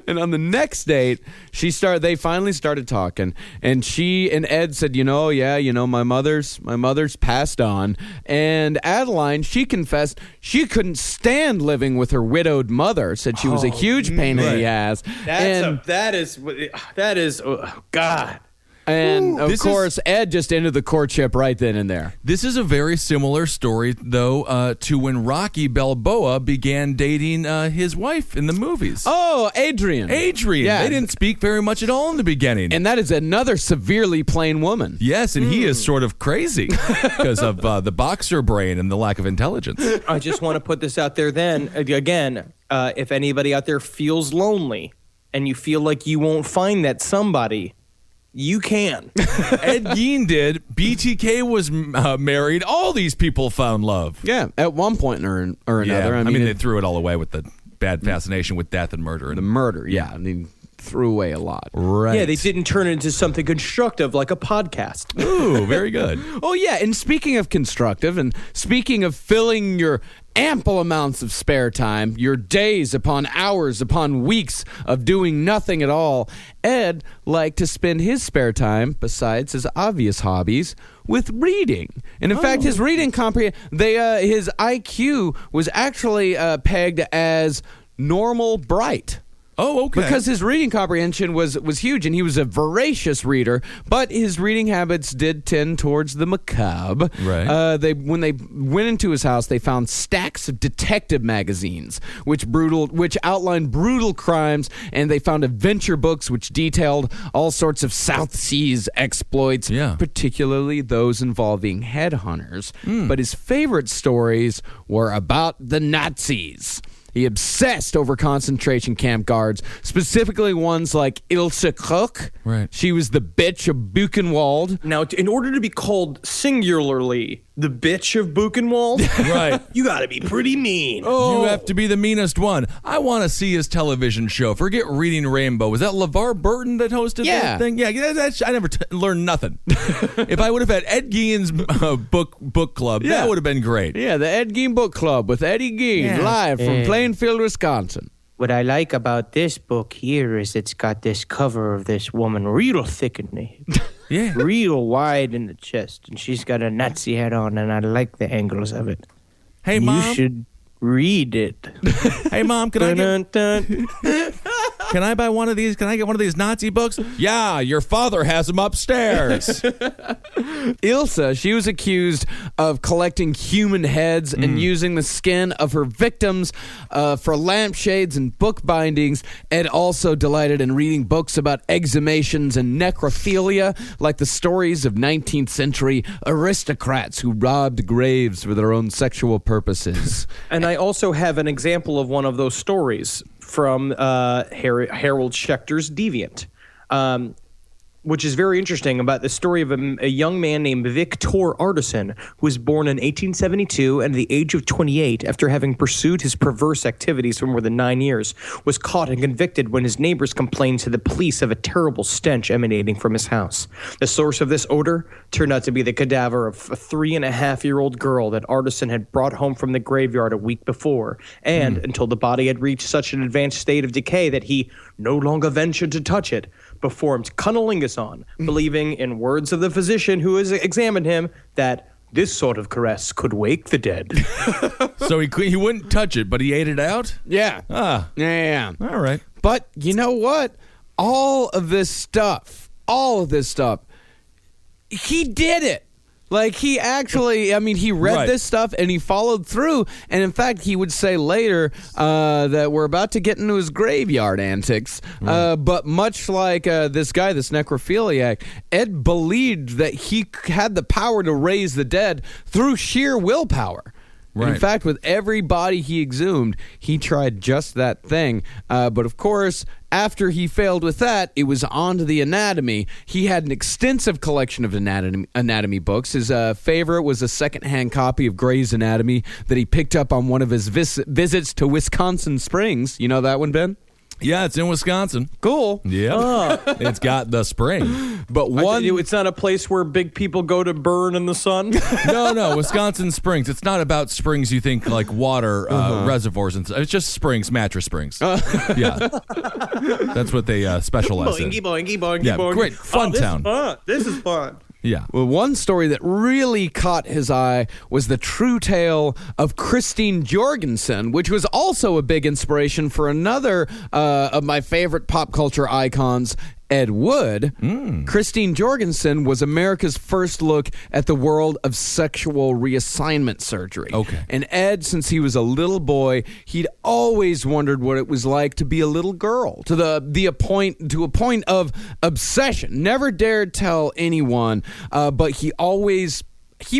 And on the next date, they finally started talking, and she and Ed said, my mother's passed on. And Adeline, she confessed she couldn't stand living with her widowed mother, said she was a huge pain in the ass. That is God. And of This course, Ed just ended the courtship right then and there. This is a very similar story, though, to when Rocky Balboa began dating his wife in the movies. Oh, Adrian. Yeah. They didn't speak very much at all in the beginning. And that is another severely plain woman. Yes, and he is sort of crazy because of the boxer brain and the lack of intelligence. I just want to put this out there then. Again, if anybody out there feels lonely and you feel like you won't find that somebody, you can. Ed Gein did. BTK was married. All these people found love. Yeah, at one point or another. Yeah, I mean, they it- threw it all away with the bad fascination with death and murder. the murder, yeah. I mean, threw away a lot. Right. Yeah, they didn't turn it into something constructive like a podcast. Ooh, very good. Oh, yeah, and speaking of constructive, and speaking of filling your ample amounts of spare time, your days upon hours upon weeks of doing nothing at all, Ed liked to spend his spare time, besides his obvious hobbies, with reading. And in fact, his reading his IQ was actually pegged as normal bright. Oh, okay. Because his reading comprehension was huge, and he was a voracious reader, but his reading habits did tend towards the macabre. Right. When they went into his house, they found stacks of detective magazines, which outlined brutal crimes, and they found adventure books which detailed all sorts of South Seas exploits, particularly those involving headhunters. But his favorite stories were about the Nazis. He obsessed over concentration camp guards, specifically ones like Ilse Kruk. Right. She was the bitch of Buchenwald. Now, in order to be called singularly the bitch of Buchenwald, Right. you got to be pretty mean. You have to be the meanest one. I want to see his television show. Forget Reading Rainbow. Was that LeVar Burton that hosted that thing? Yeah, I never learned nothing. If I would have had Ed Gein's book club, that would have been great. Yeah, the Ed Gein Book Club with Eddie Gein, live from Plainfield, Wisconsin. What I like about this book here is it's got this cover of this woman real thick in the Yeah. real wide in the chest, and she's got a Nazi hat on, and I like the angles of it. Hey, You Mom. should read it. Hey, Mom, can I get... Dun, dun, dun. Can I buy one of these? Can I get one of these Nazi books? Yeah, your father has them upstairs. Ilsa, she was accused of collecting human heads and using the skin of her victims for lampshades and book bindings. Ed also delighted in reading books about exhumations and necrophilia, like the stories of 19th century aristocrats who robbed graves for their own sexual purposes. And I also have an example of one of those stories from Harold Schechter's Deviant, which is very interesting, about the story of a young man named Victor Artisan, who was born in 1872 and at the age of 28, after having pursued his perverse activities for more than 9 years, was caught and convicted when his neighbors complained to the police of a terrible stench emanating from his house. The source of this odor turned out to be the cadaver of a 3.5-year-old girl that Artisan had brought home from the graveyard a week before, and until the body had reached such an advanced state of decay that he no longer ventured to touch it, performed cunnilingus on, believing, in words of the physician who has examined him, that this sort of caress could wake the dead. So he wouldn't touch it, but he ate it out? Yeah. Yeah. All right. But you know what? All of this stuff, he did it. Like, he actually, I mean, he read this stuff and he followed through. And in fact, he would say later that we're about to get into his graveyard antics. But much like this guy, this necrophiliac, Ed believed that he had the power to raise the dead through sheer willpower. Right. In fact, with every body he exhumed, he tried just that thing. But of course, after he failed with that, it was on to the anatomy. He had an extensive collection of anatomy books. His favorite was a secondhand copy of Gray's Anatomy that he picked up on one of his visits to Wisconsin Springs. You know that one, Ben? Yeah, it's in Wisconsin. Cool. Yeah. It's got the spring. But it's not a place where big people go to burn in the sun? No, Wisconsin Springs. It's not about springs you think like water reservoirs. And it's just springs, mattress springs. Yeah. That's what they specialize in. Boingy. Great. Fun town. This is fun. Yeah. Well, one story that really caught his eye was the true tale of Christine Jorgensen, which was also a big inspiration for another of my favorite pop culture icons, Ed Wood. Christine Jorgensen was America's first look at the world of sexual reassignment surgery. Okay. And Ed, since he was a little boy, he'd always wondered what it was like to be a little girl, to a point of obsession. Never dared tell anyone, but he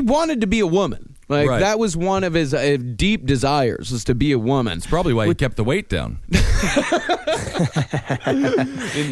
wanted to be a woman. Like, that was one of his deep desires, was to be a woman. It's probably why he kept the weight down.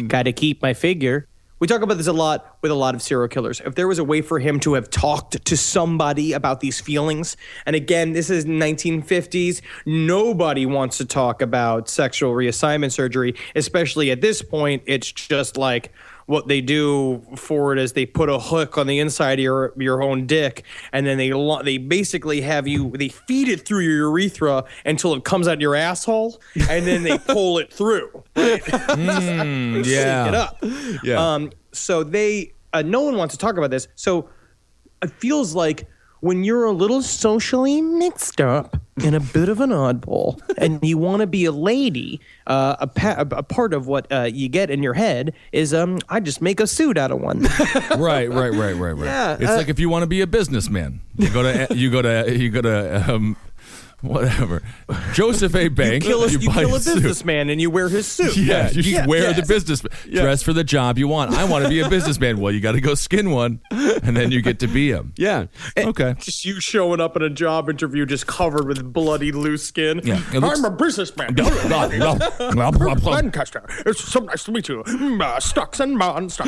Gotta keep my figure. We talk about this a lot with a lot of serial killers. If there was a way for him to have talked to somebody about these feelings, and again, this is 1950s, nobody wants to talk about sexual reassignment surgery, especially at this point. It's just like, what they do for it is they put a hook on the inside of your own dick, and then they basically they feed it through your urethra until it comes out your asshole, and then they pull it through. Right? Yeah. It up. Yeah. So no one wants to talk about this. So it feels like when you're a little socially mixed up and a bit of an oddball, and you want to be a lady, a part of what you get in your head is, I just make a suit out of one. Right. Yeah, It's like if you want to be a businessman, you go to whatever, Joseph A. Bank. You buy kill a suit. businessman and you wear his suit. Yeah, you wear the business Yeah. dress for the job you want. I want to be a businessman. Well, you got to go skin one, and then you get to be him. Yeah. Okay. Just you showing up in a job interview just covered with bloody loose skin. Yeah, it looks- I'm a businessman. Lancaster. It's so nice to meet you. Stocks and bonds.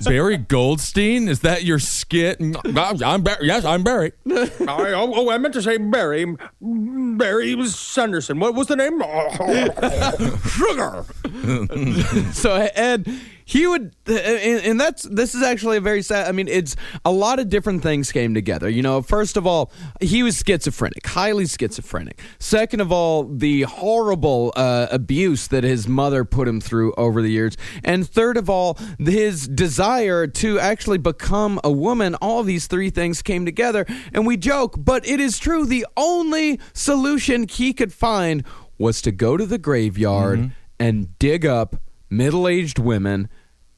Barry Goldstein, is that your skit? I'm Barry. Yes, I'm Barry. I meant to say Barry. Barry was Sanderson. What was the name? Sugar. So Ed, he would, and this is actually a very sad. I mean, it's a lot of different things came together. You know, first of all, he was schizophrenic, highly schizophrenic. Second of all, the horrible abuse that his mother put him through over the years. And third of all, his desire to actually become a woman. All of these three things came together, and we joke, but it is true. The only solution he could find was to go to the graveyard and dig up middle-aged women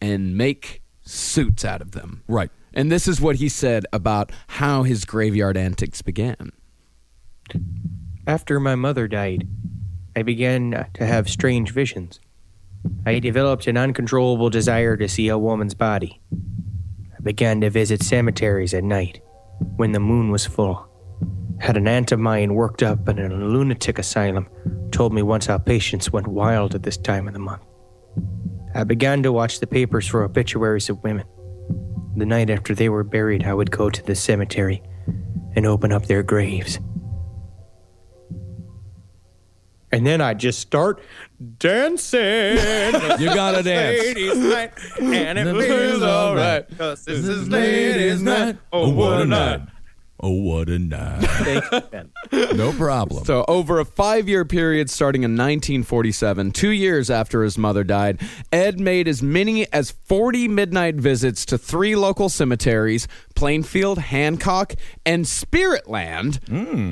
and make suits out of them. Right. And this is what he said about how his graveyard antics began. After my mother died, I began to have strange visions. I developed an uncontrollable desire to see a woman's body. I began to visit cemeteries at night when the moon was full. Had an aunt of mine worked up in a lunatic asylum, told me once our patients went wild at this time of the month. I began to watch the papers for obituaries of women. The night after they were buried, I would go to the cemetery and open up their graves. And then I'd just start dancing. You gotta dance. Ladies' night, and it feels alright. 'Cause this is ladies' night. Oh, what a night. Oh, what a night. Thank you, Ben. No problem. So over a 5-year period starting in 1947, 2 years after his mother died, Ed made as many as 40 midnight visits to 3 local cemeteries, Plainfield, Hancock, and Spiritland,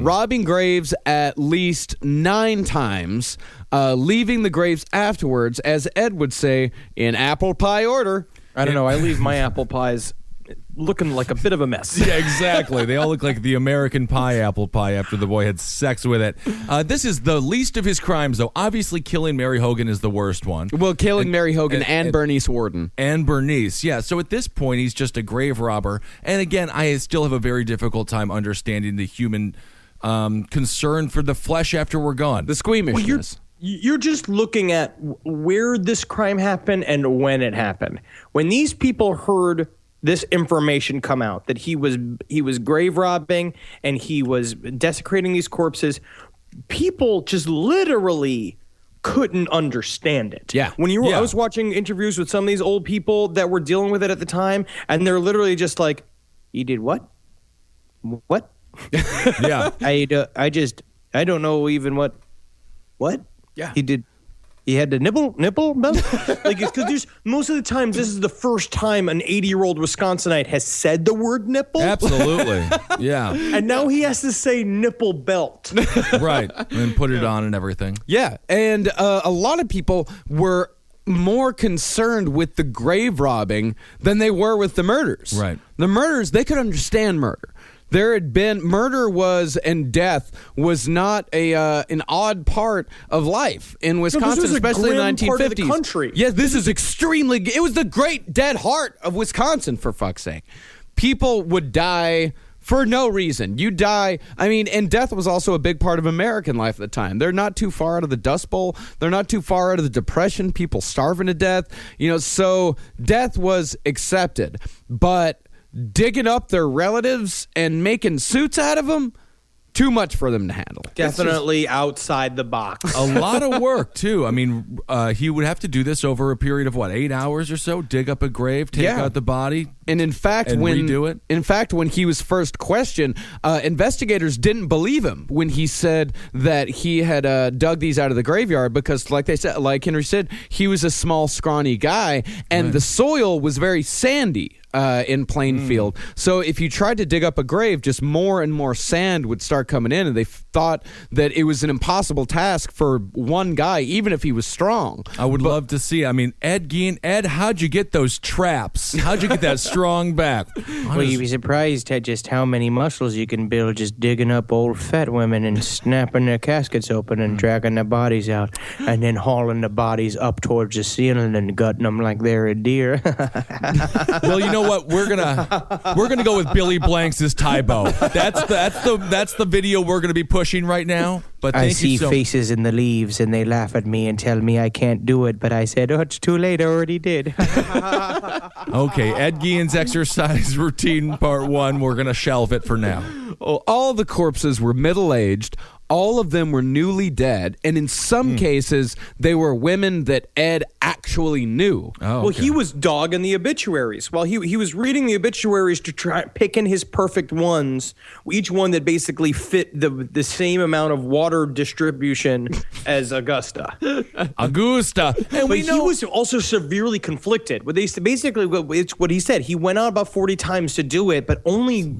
robbing graves at least 9 times, leaving the graves afterwards, as Ed would say, in apple pie order. I don't know. I leave my apple pies looking like a bit of a mess. Yeah, exactly. They all look like the American pie apple pie after the boy had sex with it. This is the least of his crimes, though. Obviously, killing Mary Hogan is the worst one. Well, killing Mary Hogan and Bernice Worden. And Bernice, yeah. So at this point, he's just a grave robber. And again, I still have a very difficult time understanding the human concern for the flesh after we're gone. The squeamishness. You're just looking at where this crime happened and when it happened. When these people heard this information come out that he was grave robbing and he was desecrating these corpses, people just literally couldn't understand it. Yeah. I was watching interviews with some of these old people that were dealing with it at the time, and they're literally just like, "You did what? What? Yeah. I don't know even what. Yeah. He did. He had the nipple belt?" Like, it's because there's most of the times this is the first time an 80-year-old Wisconsinite has said the word nipple. Absolutely. Yeah. And now he has to say nipple belt. Right. And put it on and everything. Yeah, and a lot of people were more concerned with the grave robbing than they were with the murders. Right. The murders, they could understand murder. There had been and death was not an odd part of life in Wisconsin, was a especially in the grim 1950s. part of the country. Yeah, this is it was the great dead heart of Wisconsin, for fuck's sake. People would die for no reason. You die. I mean, and death was also a big part of American life at the time. They're not too far out of the Dust Bowl. They're not too far out of the Depression. People starving to death. So death was accepted. But digging up their relatives and making suits out of them, too much for them to handle. Definitely outside the box. A lot of work, too. I mean, he would have to do this over a period of, 8 hours or so? Dig up a grave, take out the body, and in fact, redo it? In fact, when he was first questioned, investigators didn't believe him when he said that he had dug these out of the graveyard because, like Henry said, he was a small, scrawny guy, and the soil was very sandy. In Plainfield. So if you tried to dig up a grave, just more and more sand would start coming in, and they thought that it was an impossible task for one guy, even if he was strong. I would love to see. I mean, Ed Gein, how'd you get those traps? How'd you get that strong back? Well, you'd be surprised at just how many muscles you can build just digging up old fat women and snapping their caskets open and dragging their bodies out and then hauling the bodies up towards the ceiling and gutting them like they're a deer. Well, you know what? We're gonna go with Billy Blanks' Tybo. That's the video we're gonna be pushing right now. But I thank see you so faces in the leaves and they laugh at me and tell me I can't do it, but I said, "Oh, it's too late. I already did." Okay, Ed Gein's exercise routine part 1. We're gonna shelve it for now. All the corpses were middle-aged. All of them were newly dead, and in some cases, they were women that Ed actually knew. Oh, Well, he was dogging the obituaries. While he was reading the obituaries to try picking his perfect ones, each one that basically fit the same amount of water distribution as Augusta. Augusta. And But he was also severely conflicted. Basically, it's what he said. He went out about 40 times to do it, but only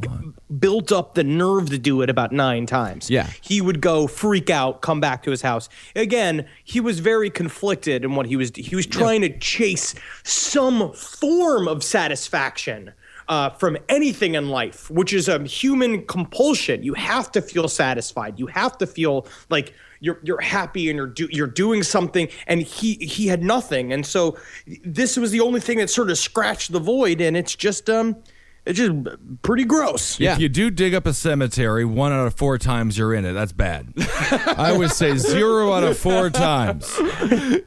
built up the nerve to do it about 9 times. Yeah. He would go freak out, come back to his house. Again, he was very conflicted in what he was trying to chase some form of satisfaction from anything in life, which is a human compulsion. You have to feel satisfied. You have to feel like you're happy and you're doing something, and he had nothing. And so this was the only thing that sort of scratched the void, and it's just pretty gross. If you do dig up a cemetery, 1 out of 4 times you're in it. That's bad. I would say 0 out of 4 times.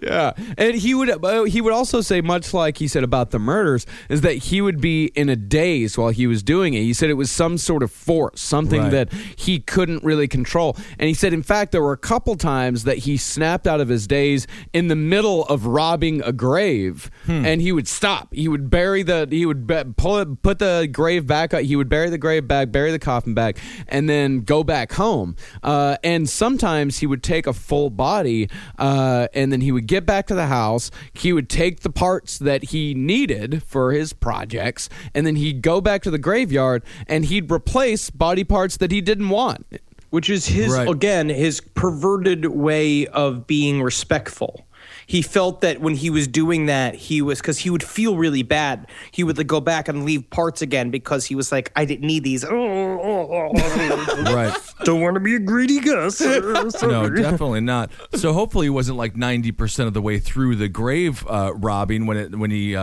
Yeah, and he would also say, much like he said about the murders, is that he would be in a daze while he was doing it. He said it was some sort of force, something that he couldn't really control. And he said, in fact, there were a couple times that he snapped out of his daze in the middle of robbing a grave, and he would stop. He would put the grave back up. He would bury the grave back, bury the coffin back, and then go back home. And sometimes he would take a full body, and then he would get back to the house. He would take the parts that he needed for his projects, and then he'd go back to the graveyard, and he'd replace body parts that he didn't want. Which is his perverted way of being respectful. He felt that when he was doing that, because he would feel really bad. He would go back and leave parts again because he was like, I didn't need these. Right. Don't want to be a greedy Gus. No, definitely not. So hopefully he wasn't like 90% of the way through the grave robbing when he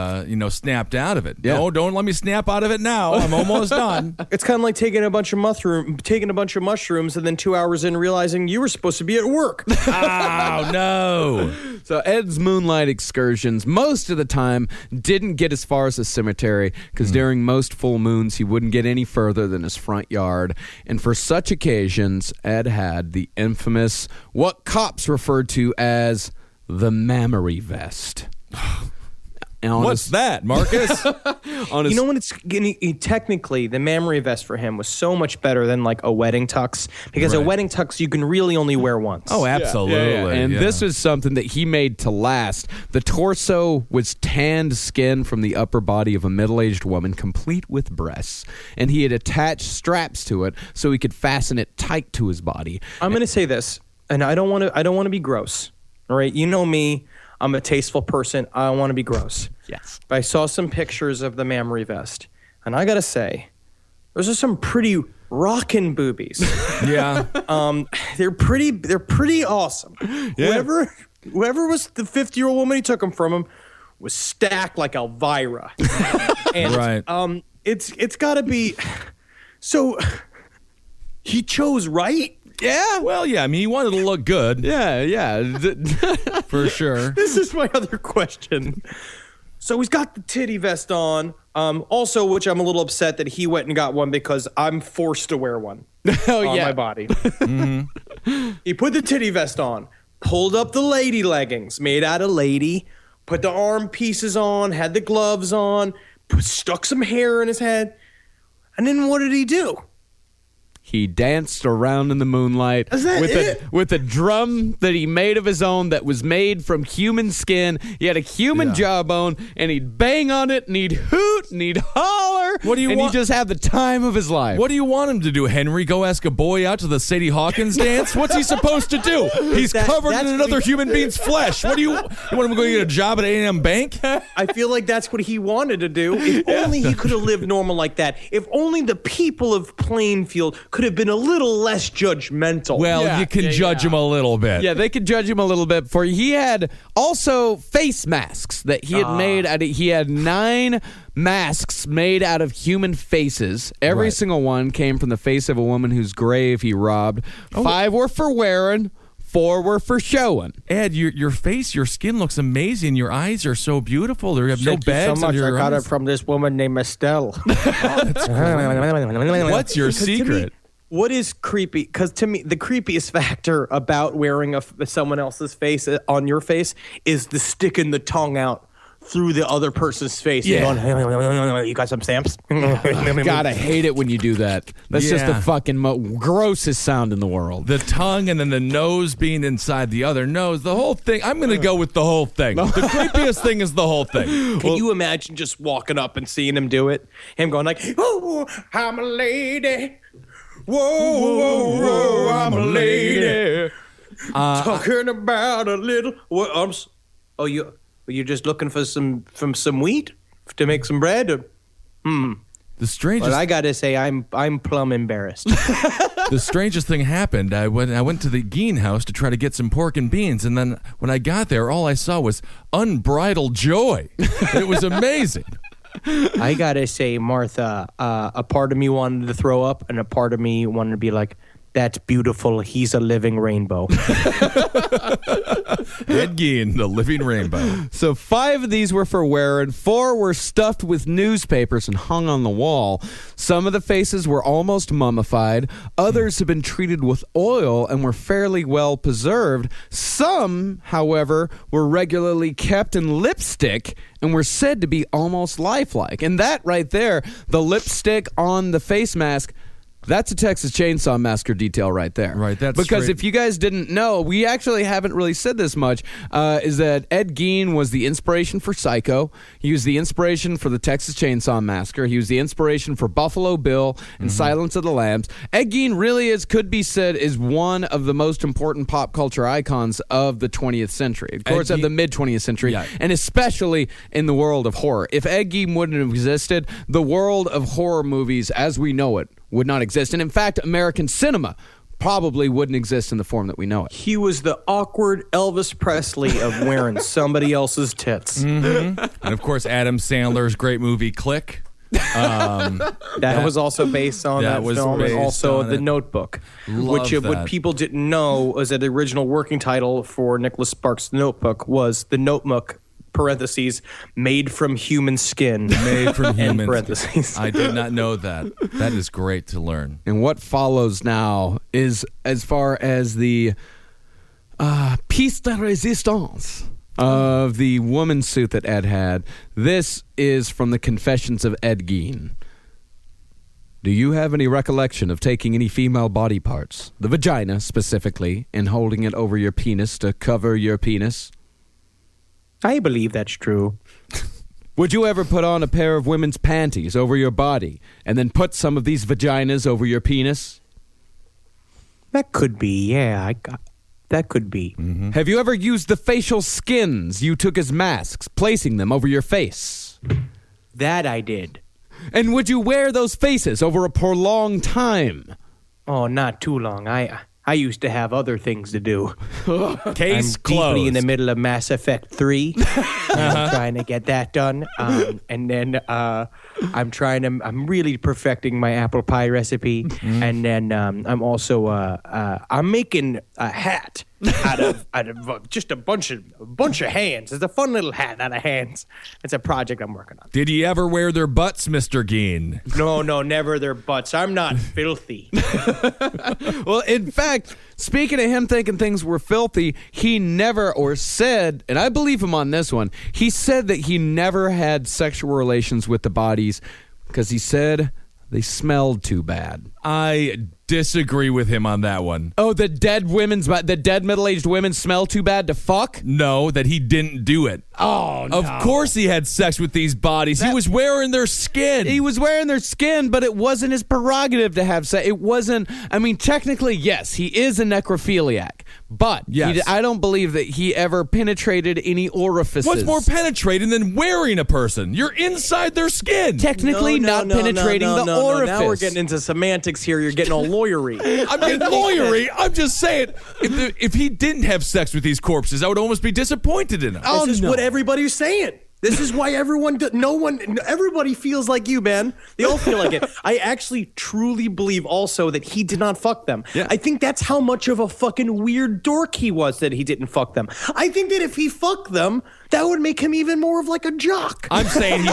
snapped out of it. Yeah. No, don't let me snap out of it now. I'm almost done. It's kind of like taking a bunch of mushrooms, and then 2 hours in realizing you were supposed to be at work. Oh, no. So Ed's moonlight excursions, most of the time, didn't get as far as the cemetery, because during most full moons, he wouldn't get any further than his front yard. And for such occasions, Ed had the infamous, what cops referred to as the mammary vest. What's that, Marcus? When technically the mammary vest for him was so much better than like a wedding tux, because a wedding tux you can really only wear once. Oh, absolutely. Yeah. And this was something that he made to last. The torso was tanned skin from the upper body of a middle-aged woman, complete with breasts, and he had attached straps to it so he could fasten it tight to his body. I'm going to say this, and I don't want to be gross. All right, you know me. I'm a tasteful person. I don't want to be gross. Yes. But I saw some pictures of the mammary vest, and I gotta say, those are some pretty rockin' boobies. Yeah. They're pretty awesome. Yeah. Whoever was the 50-year-old woman he took them from him was stacked like Elvira. And right. It's gotta be. So he chose right. Yeah. Well, yeah. I mean, he wanted to look good. Yeah. For sure. This is my other question. So he's got the titty vest on. Also, which I'm a little upset that he went and got one because I'm forced to wear one on my body. He put the titty vest on, pulled up the lady leggings made out of lady, put the arm pieces on, had the gloves on, stuck some hair in his head. And then what did he do? He danced around in the moonlight with a drum that he made of his own that was made from human skin. He had a human jawbone, and he'd bang on it, and he'd hoot, and he'd holler. What do you want? He'd just have the time of his life. What do you want him to do, Henry? Go ask a boy out to the Sadie Hawkins dance? What's he supposed to do? He's covered in another human being's flesh. What do you want him to go get a job at A&M Bank? I feel like that's what he wanted to do. If only he could have lived normal like that. If only the people of Plainfield could have been a little less judgmental. Well, you can judge him a little bit. Yeah, they could judge him a little bit. For he had also face masks that he had made out of. He had 9 masks made out of human faces. Every single one came from the face of a woman whose grave he robbed. 5 were for wearing. 4 were for showing. Ed, your face, your skin looks amazing. Your eyes are so beautiful. There have no bags under your I got eyes. it from this woman named Estelle. What's your secret? What is creepy? Because to me, the creepiest factor about wearing someone else's face on your face is the sticking the tongue out through the other person's face. Yeah. And going, you got some stamps? God, I hate it when you do that. That's just the Yeah. fucking grossest sound in the world. The tongue and then the nose being inside the other nose. The whole thing. I'm going to go with the whole thing. The creepiest thing is the whole thing. Can you imagine just walking up and seeing him do it? Him going like, oh, I'm a lady. Whoa, whoa, whoa, I'm a lady. Talking about a little. You're just looking for some wheat to make some bread? The strangest. Well, I gotta say, I'm plumb embarrassed. The strangest thing happened. I went to the Gein house to try to get some pork and beans, and then when I got there, all I saw was unbridled joy. It was amazing. I gotta say, Martha, a part of me wanted to throw up, and a part of me wanted to be like, "That's beautiful. He's a living rainbow." Ed Gein, the living rainbow. So 5 of these were for wearing, 4 were stuffed with newspapers and hung on the wall. Some of the faces were almost mummified. Others have been treated with oil and were fairly well preserved. Some, however, were regularly kept in lipstick and were said to be almost lifelike. And that right there, the lipstick on the face mask, that's a Texas Chainsaw Massacre detail right there. Right, that's because straight. if you guys didn't know, we actually haven't really said this much, is that Ed Gein was the inspiration for Psycho. He was the inspiration for the Texas Chainsaw Massacre. He was the inspiration for Buffalo Bill and Silence of the Lambs. Ed Gein really could be said, is one of the most important pop culture icons of the 20th century. Of course, of the mid-20th century, Yeah. and especially in the world of horror. If Ed Gein wouldn't have existed, the world of horror movies as we know it would not exist. And in fact, American cinema probably wouldn't exist in the form that we know it. He was the awkward Elvis Presley of wearing somebody else's tits. And of course, Adam Sandler's great movie Click. That was also based on that that was film, and based also on The it. Notebook, Love which that. what people didn't know was that the original working title for Nicholas Sparks' Notebook was The Notebook, parentheses, made from human skin. Made from End humans. parentheses. I did not know that. That is great to learn. And what follows now is, as far as the piece de resistance of the woman's suit that Ed had, this is from the Confessions of Ed Gein. Do you have any recollection of taking any female body parts, the vagina specifically, and holding it over your penis to cover your penis? I believe that's true. Would you ever put on a pair of women's panties over your body and then put some of these vaginas over your penis? That could be, yeah. That could be. Have you ever used the facial skins you took as masks, placing them over your face? That I did. And would you wear those faces over a prolonged time? Oh, not too long. I used to have other things to do. Case I'm deeply in the closed. middle of Mass Effect 3. I'm trying to get that done. And then I'm really perfecting my apple pie recipe. And then I'm also I'm making a hat out of just a bunch of hands. It's a fun little hat out of hands. It's a project I'm working on. Did you ever wear their butts, Mr. Gein? No, never their butts. I'm not filthy. Well, in fact, speaking of him thinking things were filthy, he never, or said, and I believe him on this one, he said that he never had sexual relations with the bodies because he said they smelled too bad. I disagree with him on that one. Oh, the dead middle-aged women smell too bad to fuck? No, that he didn't do it. Oh, no. Of course he had sex with these bodies. He was wearing their skin. He was wearing their skin, but it wasn't his prerogative to have sex. It wasn't, I mean, technically, yes, he is a necrophiliac, but Yes. I don't believe that he ever penetrated any orifices. What's more penetrating than wearing a person? You're inside their skin. Technically not penetrating the orifice. Now we're getting into semantics here. You're getting all lawyery. I'm getting lawyery. I'm just saying, if he didn't have sex with these corpses, I would almost be disappointed in him. This is what everybody's saying. This is why everybody feels like you, man. They all feel like it. I actually truly believe also that he did not fuck them. Yeah. I think that's how much of a fucking weird dork he was that he didn't fuck them. I think that if he fucked them, that would make him even more of like a jock. I'm saying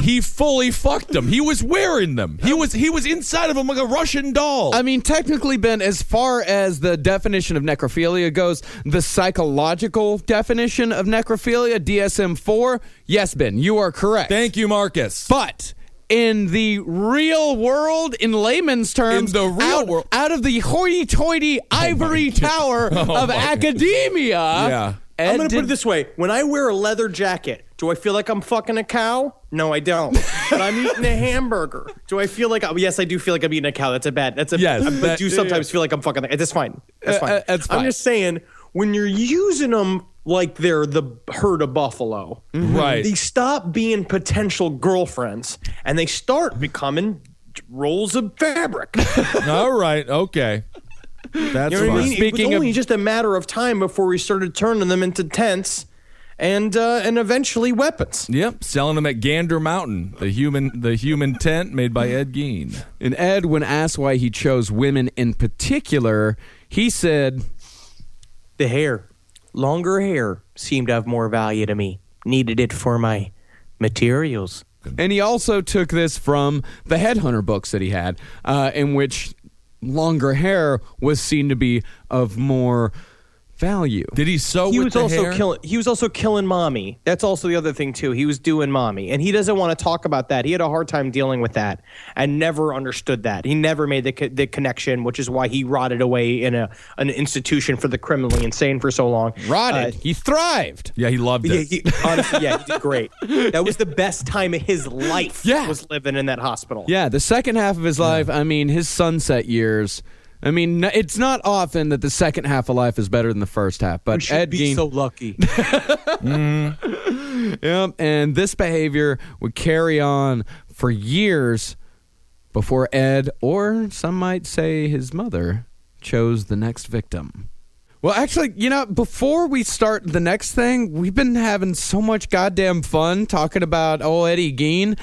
he fully fucked them. He was wearing them. He was inside of them like a Russian doll. I mean, technically, Ben, as far as the definition of necrophilia goes, the psychological definition of necrophilia, DSM-4, Yes, Ben, you are correct. Thank you, Marcus. But in the real world, in layman's terms, In the real world. out of the hoity-toity ivory tower of academia, Yeah. Ed I'm going to put did- it this way. When I wear a leather jacket, do I feel like I'm fucking a cow? No, I don't. But I'm eating a hamburger. Do I feel like... yes, I do feel like I'm eating a cow. That's Yes, I do sometimes feel like I'm fucking... That's fine. That's fine. That's fine. I'm just saying, when you're using them like they're the herd of buffalo, Right. they stop being potential girlfriends, and they start becoming rolls of fabric. All right. Okay. That's You know what I fine. mean? Speaking it was of- only just a matter of time before we started turning them into tents and eventually weapons. Yep, selling them at Gander Mountain, the human tent made by Ed Gein. And Ed, when asked why he chose women in particular, he said, The hair. Longer hair seemed to have more value to me. Needed it for my materials. and he also took this from the Headhunter books that he had, in which longer hair was seen to be of more value. Did he sew He with was the also hair? He was also killing mommy. That's also the other thing too. He was doing mommy, and he doesn't want to talk about that. He had a hard time dealing with that, and never understood that. He never made the connection, which is why he rotted away in an institution for the criminally insane for so long. Rotted. He thrived. Yeah, he loved Yeah, it. honestly, he did great. That was the best time of his life. Yeah. Was living in that hospital. Yeah, the second half of his life, I mean, his sunset years. I mean, it's not often that the second half of life is better than the first half, but We should Ed be Gein, so lucky. yep, and this behavior would carry on for years before Ed, or some might say his mother, chose the next victim. Well, actually, before we start the next thing, we've been having so much goddamn fun talking about old Eddie Gein.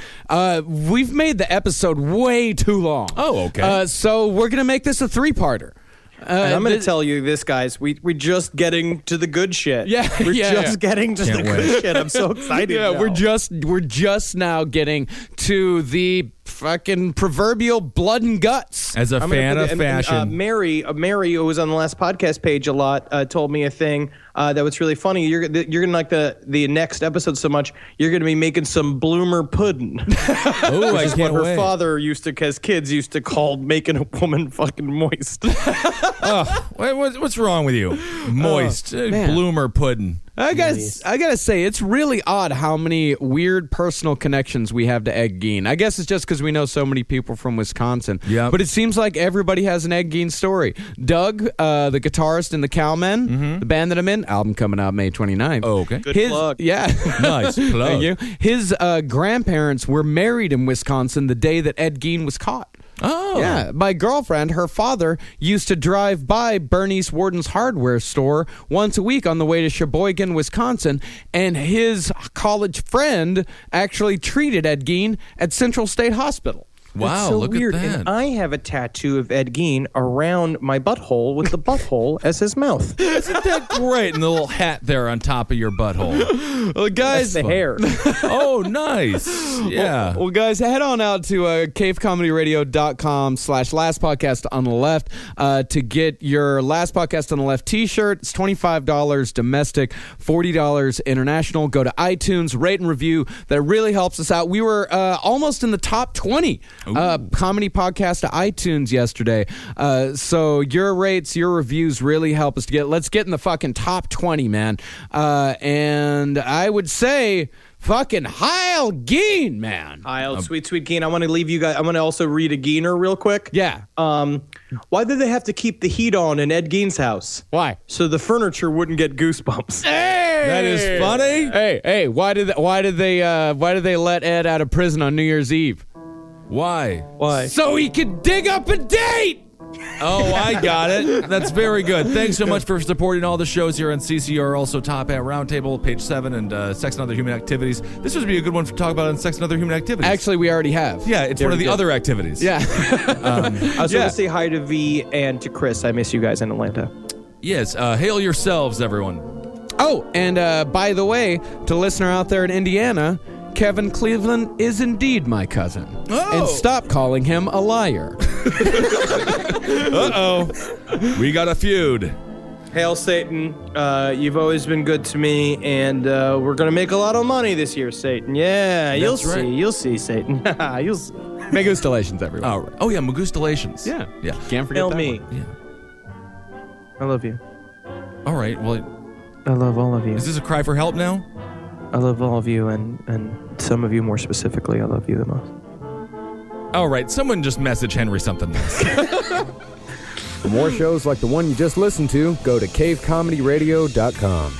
We've made the episode way too long. Oh, okay. So we're going to make this a three-parter. And I'm going to tell you this, guys. We're just getting to the good shit. Yeah, we're yeah, just yeah. getting to the Can't good wait. shit. I'm so excited. Yeah, now. we're just now getting to the fucking proverbial blood and guts. As a I'm gonna fan put of it- and, fashion. Mary, who was on the last podcast page a lot, told me a thing that was really funny. You're gonna like the next episode so much. You're gonna be making some bloomer pudding. Oh, I Which is what can't her wait. father as kids used to call making a woman fucking moist. What's wrong with you? Moist. man. Bloomer pudding. I gotta say, it's really odd how many weird personal connections we have to Ed Gein. I guess it's just because we know so many people from Wisconsin. Yep. But it seems like everybody has an Ed Gein story. Doug, the guitarist in the Cowmen, the band that I'm in, album coming out May 29th. Oh, okay. Good plug. Yeah. Nice plug. Thank you. His grandparents were married in Wisconsin the day that Ed Gein was caught. Oh. Yeah, my girlfriend, her father, used to drive by Bernice Warden's hardware store once a week on the way to Sheboygan, Wisconsin, and his college friend actually treated Ed Gein at Central State Hospital. Wow, It's so look weird. at that. And I have a tattoo of Ed Gein around my butthole with the butthole as his mouth. Isn't that great? And the little hat there on top of your butthole. Well, guys, That's the hair. Oh, nice. Yeah. Well, guys, head on out to cavecomedyradio.com/last podcast on the left to get your Last Podcast on the Left t-shirt. It's $25 domestic, $40 international. Go to iTunes, rate and review. That really helps us out. We were almost in the top 20 comedy podcast to iTunes yesterday. So your rates, your reviews really help us to let's get in the fucking top 20, man. And I would say fucking Heil Gein, man. I'll sweet Gein. I want to leave you guys. I want to also read a Geiner real quick. Yeah. Why did they have to keep the heat on in Ed Gein's house? Why? So the furniture wouldn't get goosebumps. Hey! That is funny. Hey, why did they let Ed out of prison on New Year's Eve? Why? Why? So he could dig up a date. Oh, I got it. That's very good. Thanks so much for supporting all the shows here on CCR. Also, Top Hat Roundtable, page 7, and Sex and Other Human Activities. This would be a good one to talk about on Sex and Other Human Activities. Actually, we already have. yeah, it's one of the other activities. Yeah. I was Yeah. going to say hi to V and to Chris. I miss you guys in Atlanta. Yes. Hail yourselves, everyone. Oh, and by the way, to listener out there in Indiana, Kevin Cleveland is indeed my cousin. Oh. And stop calling him a liar. Uh-oh. We got a feud. Hail Satan. You've always been good to me, and we're going to make a lot of money this year, Satan. Yeah, you'll That's right. see. You'll see, Satan. You'll see. Megustalations, everyone. All right. Oh, yeah, Magustalations. Yeah. Yeah. Can't forget Hail that me. one. Yeah. I love you. All right. Well, I love all of you. is this a cry for help now? I love all of you, and some of you more specifically, I love you the most. All right. Someone just message Henry something nice. For more shows like the one you just listened to, go to cavecomedyradio.com.